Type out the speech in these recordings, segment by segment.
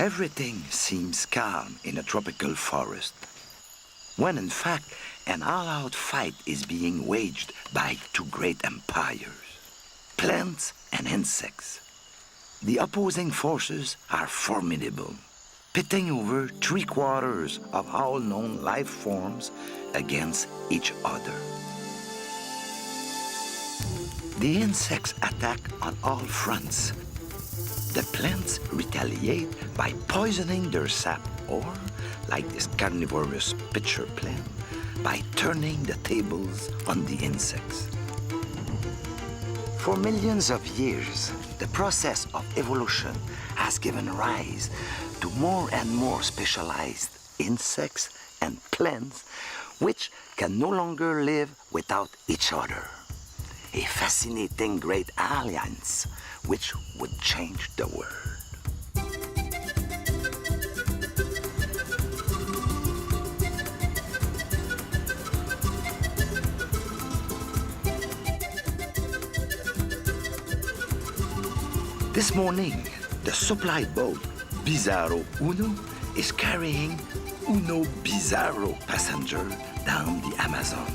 Everything seems calm in a tropical forest, when in fact an all-out fight is being waged by two great empires, plants and insects. The opposing forces are formidable, pitting over 3/4 of all known life forms against each other. The insects attack on all fronts. The plants retaliate by poisoning their sap or, like this carnivorous pitcher plant, by turning the tables on the insects. For millions of years, the process of evolution has given rise to more and more specialized insects and plants which can no longer live without each other. A fascinating great alliance which would change the world. This morning, the supply boat Bizarro Uno is carrying Uno Bizarro passenger down the Amazon.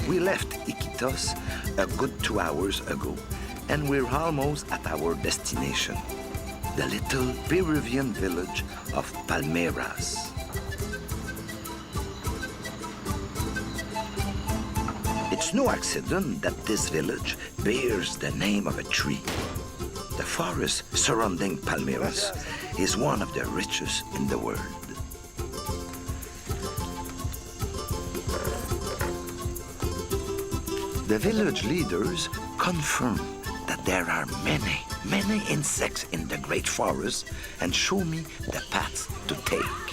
We left Iquitos a good 2 hours ago, and we're almost at our destination, the little Peruvian village of Palmeiras. It's no accident that this village bears the name of a tree. The forest surrounding Palmeiras is one of the richest in the world. The village leaders confirm that there are many insects in the great forest and show me the paths to take.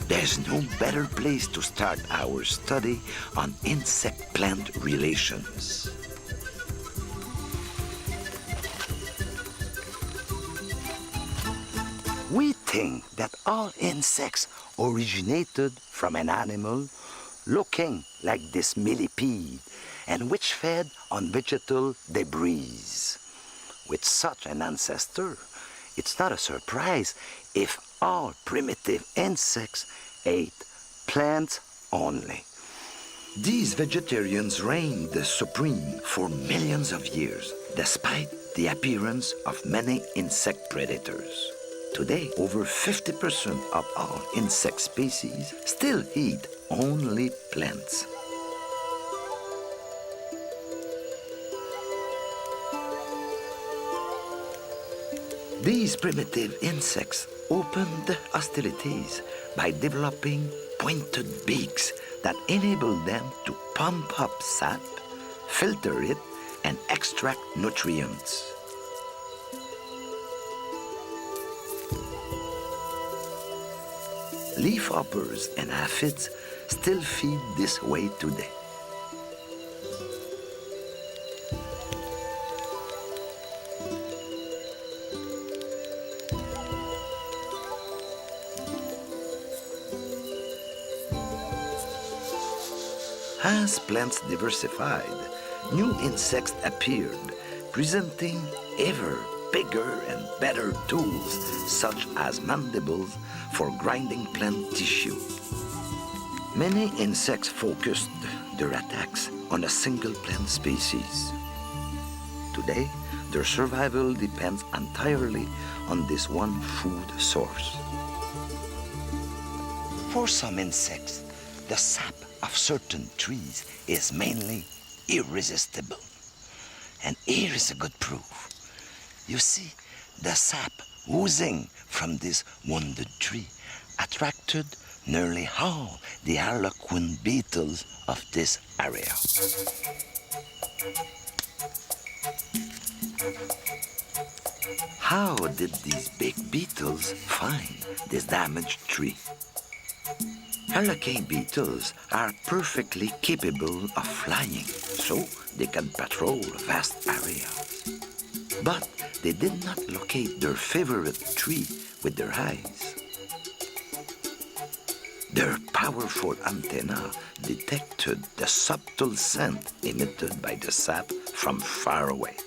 There's no better place to start our study on insect-plant relations. We think that all insects originated from an animal looking like this millipede and which fed on vegetal debris. With such an ancestor, it's not a surprise if all primitive insects ate plants only. These vegetarians reigned supreme for millions of years, despite the appearance of many insect predators. Today, over 50% of all insect species still eat only plants. These primitive insects opened hostilities by developing pointed beaks that enabled them to pump up sap, filter it, and extract nutrients. Leafhoppers and aphids still feed this way today. As plants diversified, new insects appeared, presenting ever bigger and better tools, such as mandibles for grinding plant tissue. Many insects focused their attacks on a single plant species. Today, their survival depends entirely on this one food source. For some insects, the sap of certain trees is mainly irresistible. And here is a good proof. You see, the sap oozing from this wounded tree attracted nearly all the harlequin beetles of this area. How did these big beetles find this damaged tree? Harlequin beetles are perfectly capable of flying, so they can patrol vast areas. But they did not locate their favorite tree with their eyes. Their powerful antenna detected the subtle scent emitted by the sap from far away.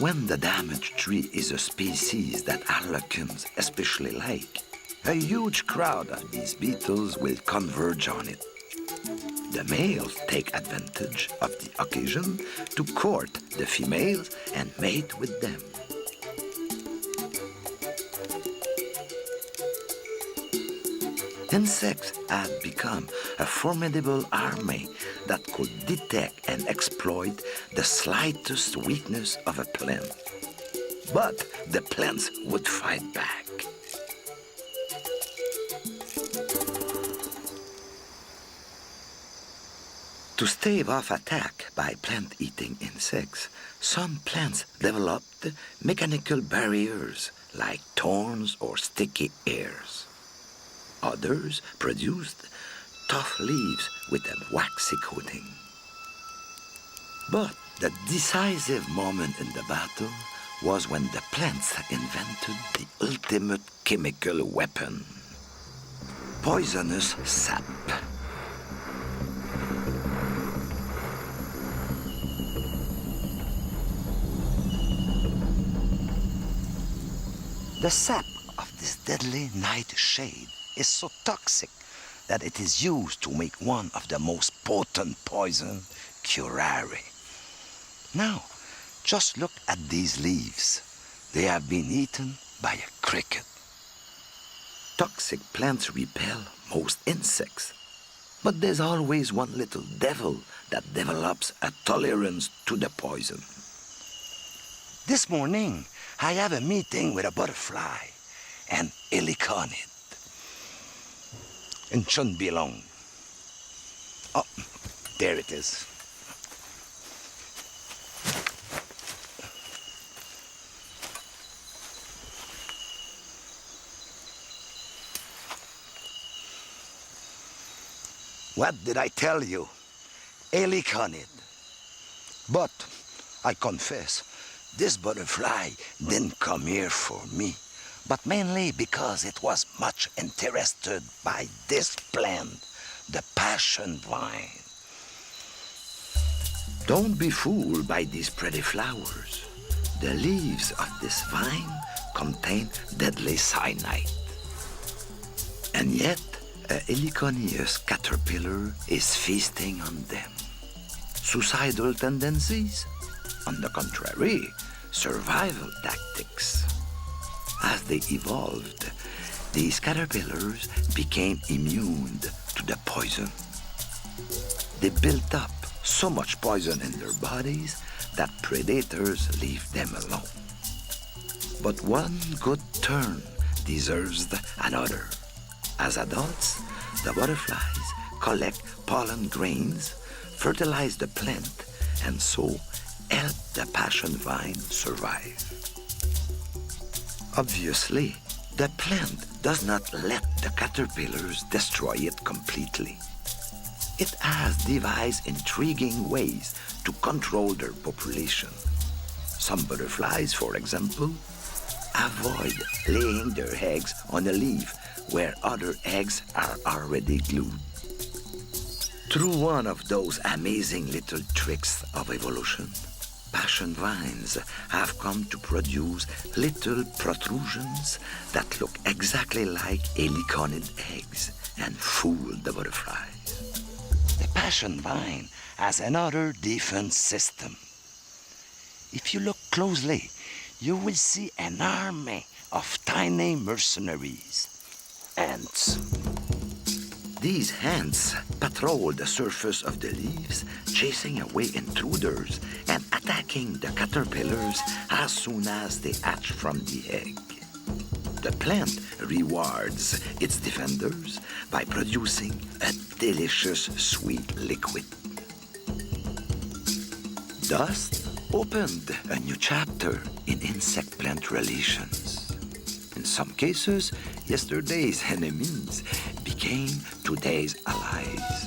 When the damaged tree is a species that harlequins especially like, a huge crowd of these beetles will converge on it. The males take advantage of the occasion to court the females and mate with them. Insects had become a formidable army that could detect and exploit the slightest weakness of a plant. But the plants would fight back. To stave off attack by plant-eating insects, some plants developed mechanical barriers like thorns or sticky hairs. Others produced tough leaves with a waxy coating. But the decisive moment in the battle was when the plants invented the ultimate chemical weapon: poisonous sap. The sap of this deadly nightshade is so toxic that it is used to make one of the most potent poison, curare. Now, just look at these leaves. They have been eaten by a cricket. Toxic plants repel most insects, but there's always one little devil that develops a tolerance to the poison. This morning, I have a meeting with a butterfly, an heliconid. It shouldn't be long. Oh, there it is. What did I tell you? Heliconid. But I confess, this butterfly didn't come here for me, but mainly because it was much interested by this plant, the passion vine. Don't be fooled by these pretty flowers. The leaves of this vine contain deadly cyanide. And yet, a heliconius caterpillar is feasting on them. Suicidal tendencies? On the contrary, survival tactics. As they evolved, these caterpillars became immune to the poison. They built up so much poison in their bodies that predators leave them alone. But one good turn deserves another. As adults, the butterflies collect pollen grains, fertilize the plant, and so help the passion vine survive. Obviously, the plant does not let the caterpillars destroy it completely. It has devised intriguing ways to control their population. Some butterflies, for example, avoid laying their eggs on a leaf where other eggs are already glued. Through one of those amazing little tricks of evolution, passion vines have come to produce little protrusions that look exactly like heliconid eggs and fool the butterflies. The passion vine has another defense system. If you look closely, you will see an army of tiny mercenaries, ants. These ants patrol the surface of the leaves, chasing away intruders and attacking the caterpillars as soon as they hatch from the egg. The plant rewards its defenders by producing a delicious sweet liquid. Dust opened a new chapter in insect-plant relations. In some cases, yesterday's enemies became today's allies.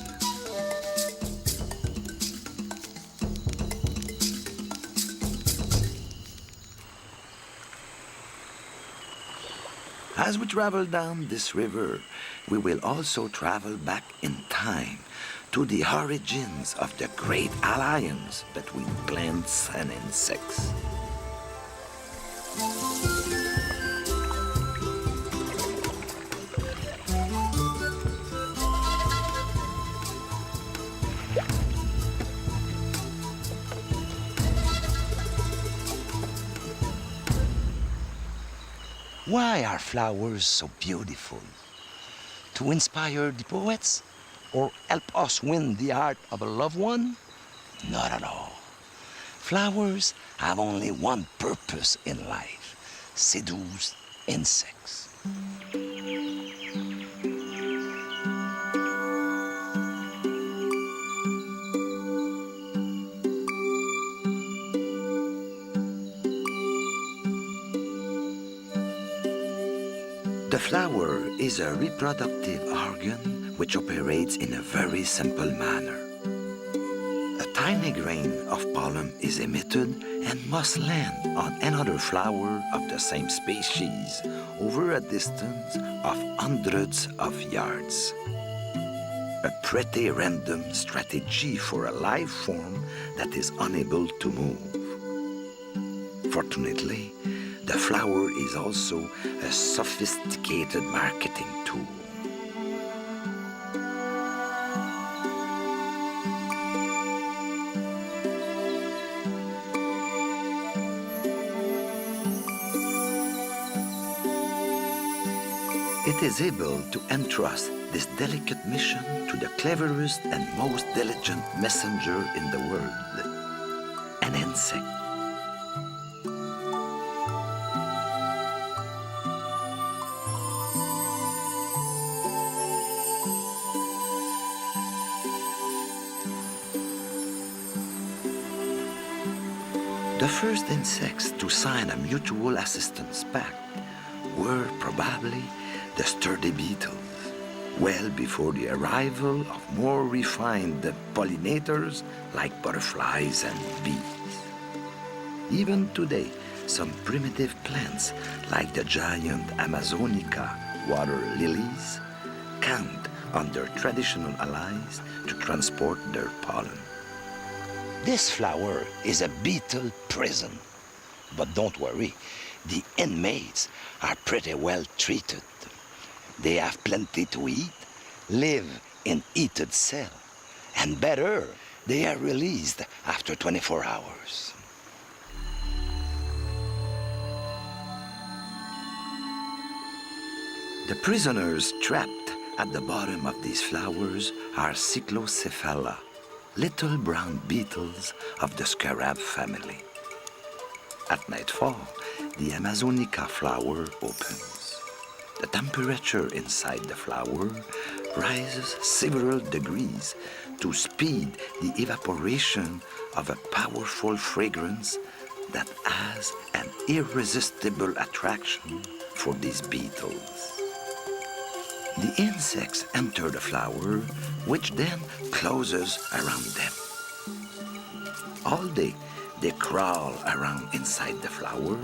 As we travel down this river, we will also travel back in time to the origins of the great alliance between plants and insects. Why are flowers so beautiful? To inspire the poets? Or help us win the heart of a loved one? Not at all. Flowers have only one purpose in life: seduce insects. The flower is a reproductive organ which operates in a very simple manner. A tiny grain of pollen is emitted and must land on another flower of the same species over a distance of hundreds of yards. A pretty random strategy for a life form that is unable to move. Fortunately, the flower is also a sophisticated marketing tool. It is able to entrust this delicate mission to the cleverest and most diligent messenger in the world, an insect. The first insects to sign a mutual assistance pact were probably the sturdy beetles, well before the arrival of more refined pollinators like butterflies and bees. Even today, some primitive plants like the giant Amazonica water lilies count on their traditional allies to transport their pollen. This flower is a beetle prison. But don't worry, the inmates are pretty well treated. They have plenty to eat, live in heated cell, and better, they are released after 24 hours. The prisoners trapped at the bottom of these flowers are Cyclocephala, little brown beetles of the scarab family. At nightfall, the Amazonica flower opens. The temperature inside the flower rises several degrees to speed the evaporation of a powerful fragrance that has an irresistible attraction for these beetles. The insects enter the flower, which then closes around them. All day, they crawl around inside the flower,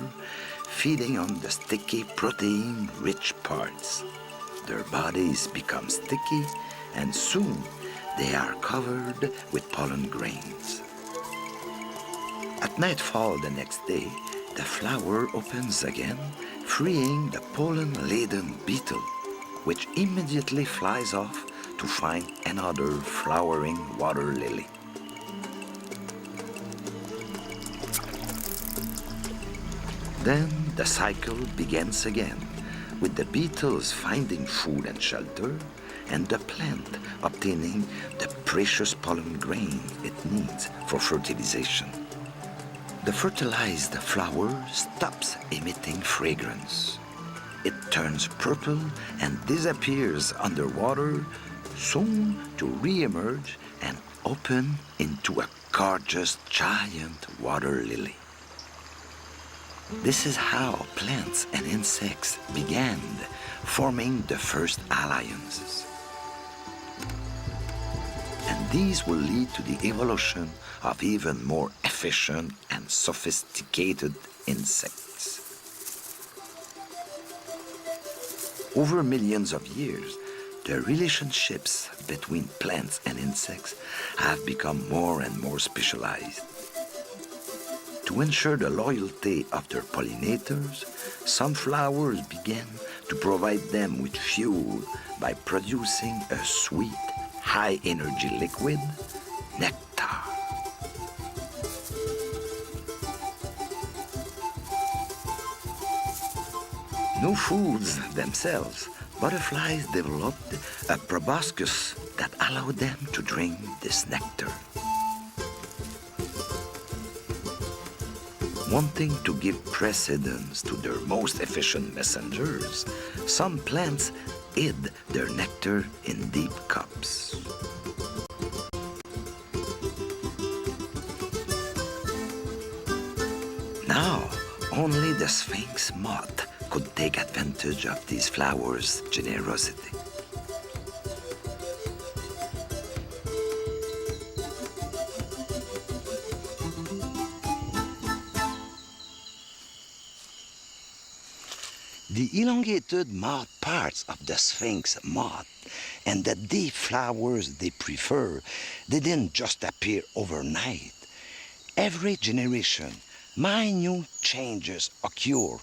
feeding on the sticky protein-rich parts. Their bodies become sticky, and soon they are covered with pollen grains. At nightfall the next day, the flower opens again, freeing the pollen-laden beetle, which immediately flies off to find another flowering water lily. Then the cycle begins again, with the beetles finding food and shelter, and the plant obtaining the precious pollen grain it needs for fertilization. The fertilized flower stops emitting fragrance. It turns purple and disappears underwater, soon to re-emerge and open into a gorgeous giant water lily. This is how plants and insects began forming the first alliances. And these will lead to the evolution of even more efficient and sophisticated insects. Over millions of years, the relationships between plants and insects have become more and more specialized. To ensure the loyalty of their pollinators, some flowers began to provide them with fuel by producing a sweet, high-energy liquid, nectar. no foods themselves, butterflies developed a proboscis that allowed them to drink this nectar. Wanting to give precedence to their most efficient messengers, some plants hid their nectar in deep cups. Now, only the Sphinx moth could take advantage of these flowers' generosity. The elongated mouth parts of the Sphinx moth and the deep flowers they prefer didn't just appear overnight. Every generation, minute changes occur,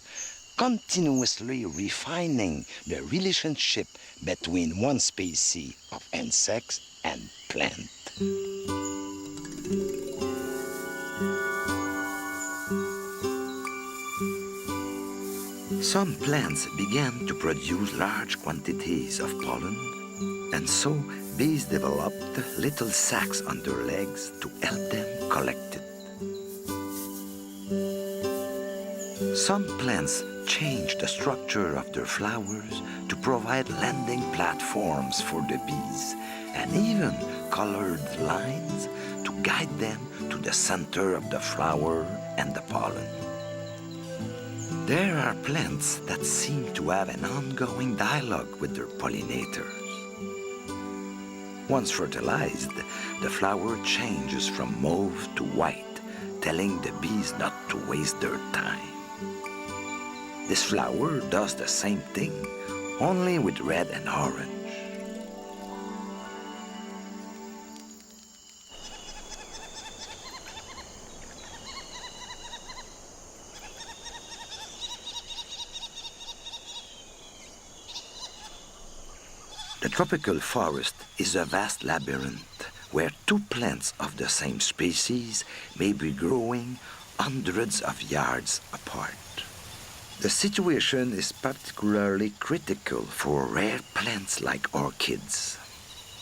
continuously refining the relationship between one species of insects and plant. Some plants began to produce large quantities of pollen, and so bees developed little sacs on their legs to help them collect it. Some plants changed the structure of their flowers to provide landing platforms for the bees, and even colored lines to guide them to the center of the flower and the pollen. There are plants that seem to have an ongoing dialogue with their pollinators. Once fertilized, the flower changes from mauve to white, telling the bees not to waste their time. This flower does the same thing, only with red and orange. The tropical forest is a vast labyrinth where two plants of the same species may be growing hundreds of yards apart. The situation is particularly critical for rare plants like orchids.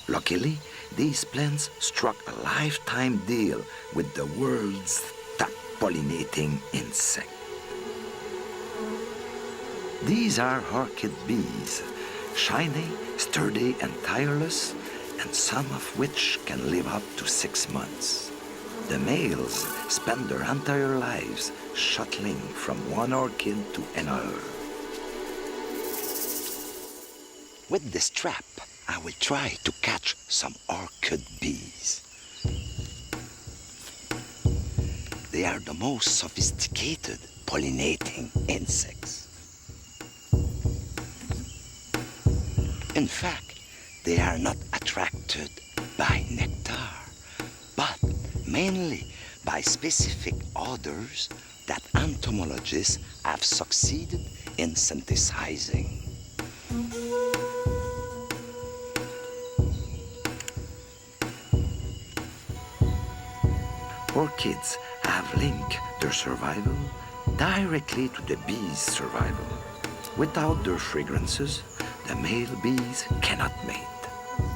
Luckily, these plants struck a lifetime deal with the world's top pollinating insect. These are orchid bees, shiny, sturdy, and tireless, and some of which can live up to 6 months. The males spend their entire lives shuttling from one orchid to another. With this trap, I will try to catch some orchid bees. They are the most sophisticated pollinating insects. In fact, they are not attracted by nectar, but mainly by specific odors that entomologists have succeeded in synthesizing. Orchids have linked their survival directly to the bees' survival. Without their fragrances, the male bees cannot mate.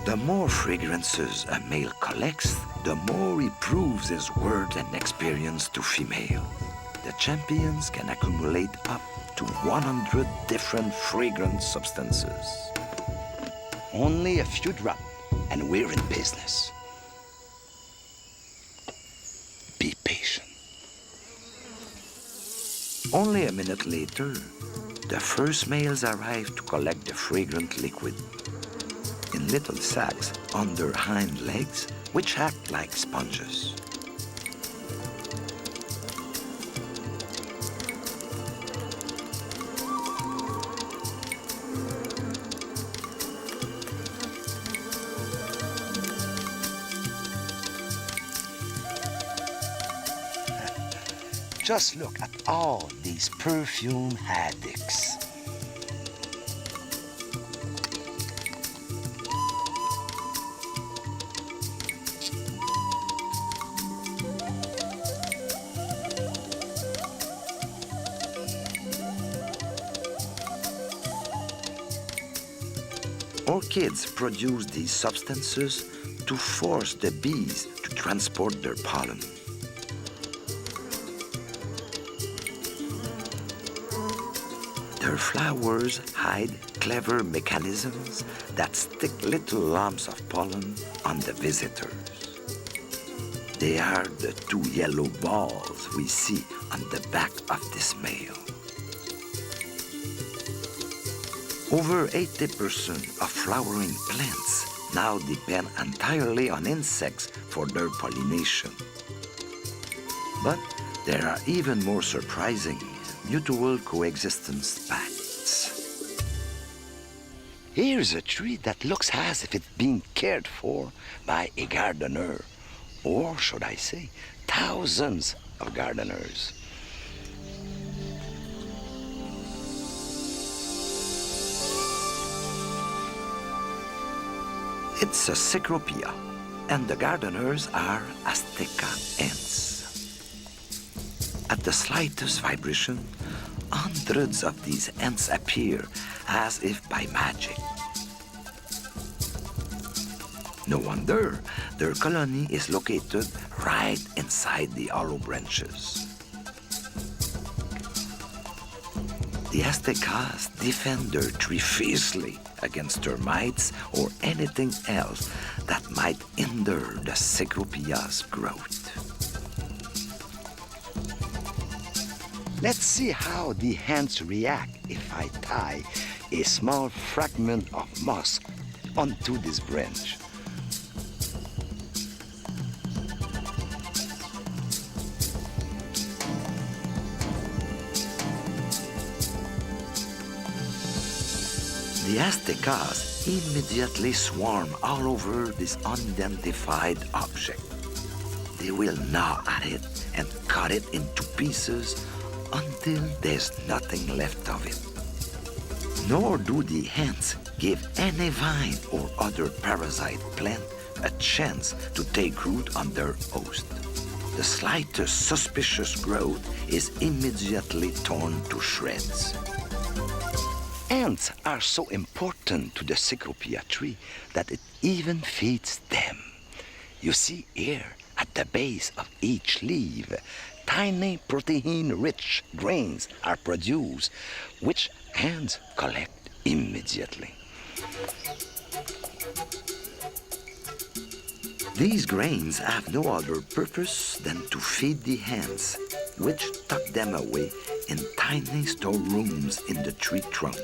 The more fragrances a male collects, the more he proves his worth and experience to females. The champions can accumulate up to 100 different fragrance substances. Only a few drop, and we're in business. Be patient. Only a minute later, the first males arrive to collect the fragrant liquid in little sacs on their hind legs, which act like sponges. Just look at all these perfume addicts. Orchids produce these substances to force the bees to transport their pollen. Their flowers hide clever mechanisms that stick little lumps of pollen on the visitors. They are the two yellow balls we see on the back of this male. Over 80% of flowering plants now depend entirely on insects for their pollination. But there are even more surprising mutual coexistence pacts. Here's a tree that looks as if it's being cared for by a gardener, or should I say, thousands of gardeners. It's a cecropia, and the gardeners are Azteca ants. At the slightest vibration, hundreds of these ants appear as if by magic. No wonder their colony is located right inside the hollow branches. The Aztecas defend their tree fiercely against termites or anything else that might hinder the cecropia's growth. Let's see how the ants react if I tie a small fragment of moss onto this branch. The Aztecas immediately swarm all over this unidentified object. They will gnaw at it and cut it into pieces until there's nothing left of it. Nor do the ants give any vine or other parasite plant a chance to take root on their host. The slightest suspicious growth is immediately torn to shreds. Ants are so important to the cecropia tree that it even feeds them. You see here, at the base of each leaf, tiny protein-rich grains are produced, which ants collect immediately. These grains have no other purpose than to feed the ants, which tuck them away in tiny storerooms in the tree trunk.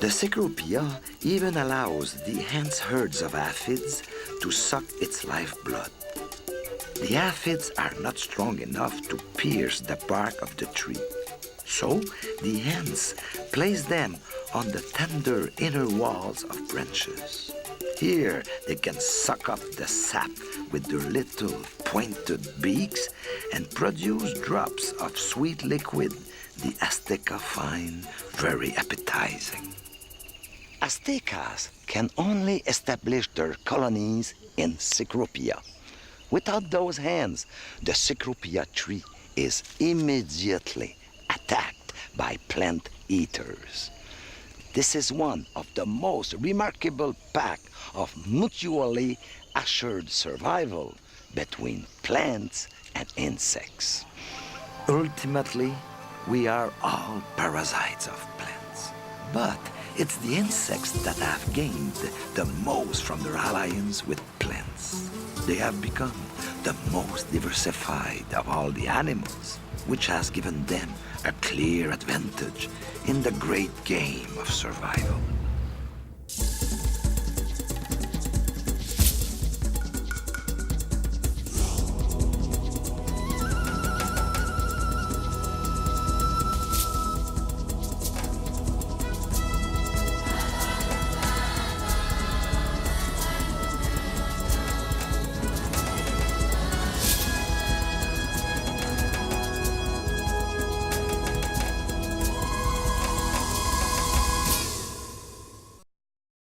The cecropia even allows the ants' herds of aphids to suck its lifeblood. The aphids are not strong enough to pierce the bark of the tree, so the ants place them on the tender inner walls of branches. Here they can suck up the sap with their little pointed beaks and produce drops of sweet liquid the Azteca find very appetizing. Aztecas can only establish their colonies in cecropia. Without those hands, the cecropia tree is immediately attacked by plant eaters. This is one of the most remarkable pack of mutually assured survival between plants and insects. Ultimately, we are all parasites of plants, but it's the insects that have gained the most from their alliance with plants. They have become the most diversified of all the animals, which has given them a clear advantage in the great game of survival.